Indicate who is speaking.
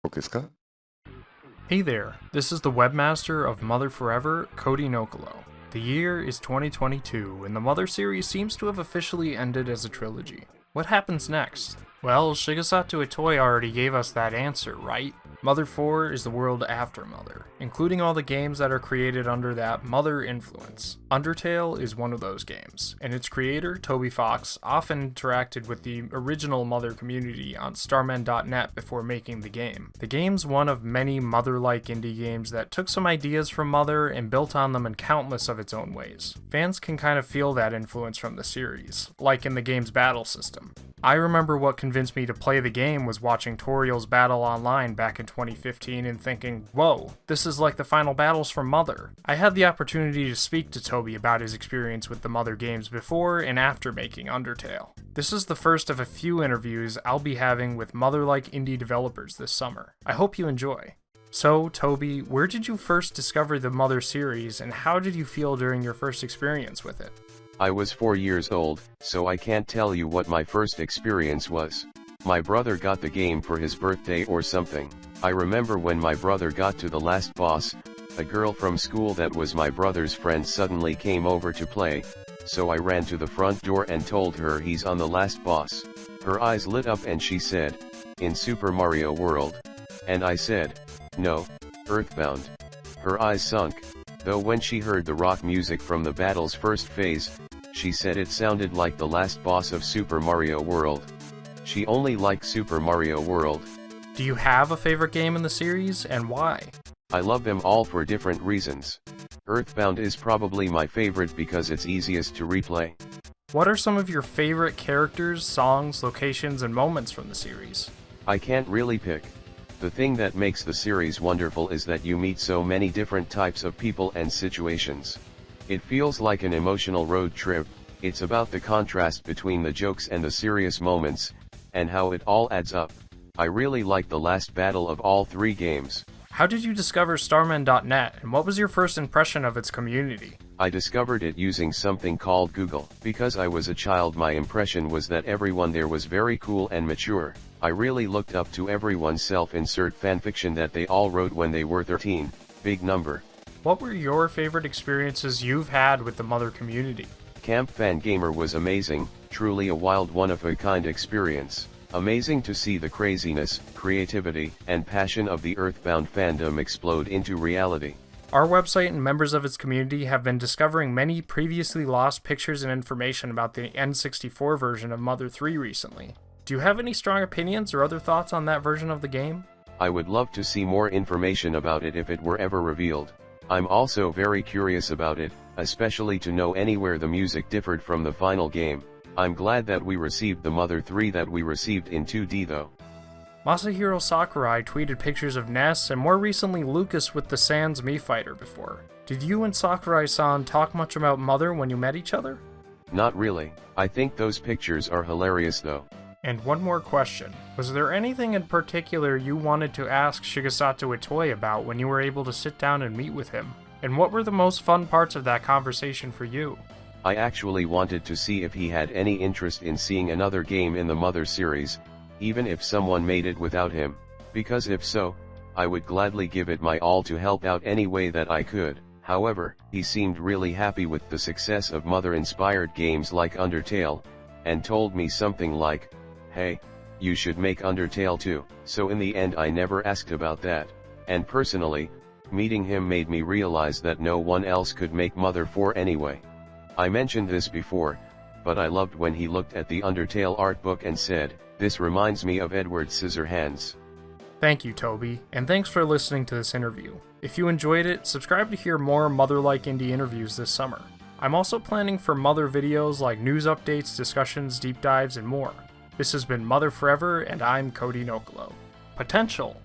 Speaker 1: 僕ですか?
Speaker 2: Hey there, this is the webmaster of Mother Forever, Kody NOKOLO. The year is 2022, and the Mother series seems to have officially ended as a trilogy. What happens next? Well, Shigesato Itoi already gave us that answer, right? Mother 4 is the world after Mother, including all the games that are created under that Mother influence. Undertale is one of those games, and its creator, Toby Fox, often interacted with the original Mother community on starmen.net before making the game. The game's one of many Mother-like indie games that took some ideas from Mother and built on them in countless of its own ways. Fans can kind of feel that influence from the series, like in the game's battle system. I remember what convinced me to play the game was watching Toriel's battle online back in 2015 and thinking, whoa, this is like the final battles from Mother. I had the opportunity to speak to Toby about his experience with the Mother games before and after making Undertale. This is the first of a few interviews I'll be having with Mother-like indie developers this summer. I hope you enjoy. So, Toby, where did you first discover the Mother series, and how did you feel during your first experience with it?
Speaker 3: I was 4 years old, so I can't tell you what my first experience was. My brother got the game for his birthday or something. I remember when my brother got to the last boss, a girl from school that was my brother's friend suddenly came over to play, so I ran to the front door and told her he's on the last boss. Her eyes lit up and she said, "In Super Mario World." And I said, "No, Earthbound." Her eyes sunk, though when she heard the rock music from the battle's first phase, she said it sounded like the last boss of Super Mario World. She only liked Super Mario World.
Speaker 2: Do you have a favorite game in the series, and why?
Speaker 3: I love them all for different reasons. Earthbound is probably my favorite because it's easiest to replay.
Speaker 2: What are some of your favorite characters, songs, locations, and moments from the series?
Speaker 3: I can't really pick. The thing that makes the series wonderful is that you meet so many different types of people and situations. It feels like an emotional road trip. It's about the contrast between the jokes and the serious moments, and how it all adds up. I really like the last battle of all 3 games.
Speaker 2: How did you discover starmen.net, and what was your first impression of its community?
Speaker 3: I discovered it using something called Google. Because I was a child, my impression was that everyone there was very cool and mature. I really looked up to everyone's self-insert fanfiction that they all wrote when they were 13, big number.
Speaker 2: What were your favorite experiences you've had with the Mother community?
Speaker 3: Camp Fangamer was amazing, truly a wild one-of-a-kind experience. Amazing to see the craziness, creativity, and passion of the Earthbound fandom explode into reality.
Speaker 2: Our website and members of its community have been discovering many previously lost pictures and information about the N64 version of Mother 3 recently. Do you have any strong opinions or other thoughts on that version of the game?
Speaker 3: I would love to see more information about it if it were ever revealed. I'm also very curious about it, especially to know anywhere the music differed from the final game. I'm glad that we received the Mother 3 that we received in 2D though.
Speaker 2: Masahiro Sakurai tweeted pictures of Ness and more recently Lucas with the Sans Mii fighter before. Did you and Sakurai-san talk much about Mother when you met each other?
Speaker 3: Not really. I think those pictures are hilarious though.
Speaker 2: And one more question. Was there anything in particular you wanted to ask Shigesato Itoi about when you were able to sit down and meet with him? And what were the most fun parts of that conversation for you?
Speaker 3: I actually wanted to see if he had any interest in seeing another game in the Mother series, even if someone made it without him, because if so, I would gladly give it my all to help out any way that I could. However, he seemed really happy with the success of Mother-inspired games like Undertale, and told me something like, "Hey, you should make Undertale too." So in the end I never asked about that, and personally, meeting him made me realize that no one else could make Mother 4 anyway. I mentioned this before, but I loved when he looked at the Undertale art book and said, "This reminds me of Edward Scissorhands."
Speaker 2: Thank you, Toby, and thanks for listening to this interview. If you enjoyed it, subscribe to hear more Mother-like indie interviews this summer. I'm also planning for Mother videos like news updates, discussions, deep dives, and more. This has been Mother Forever, and I'm Kody NOKOLO. Potential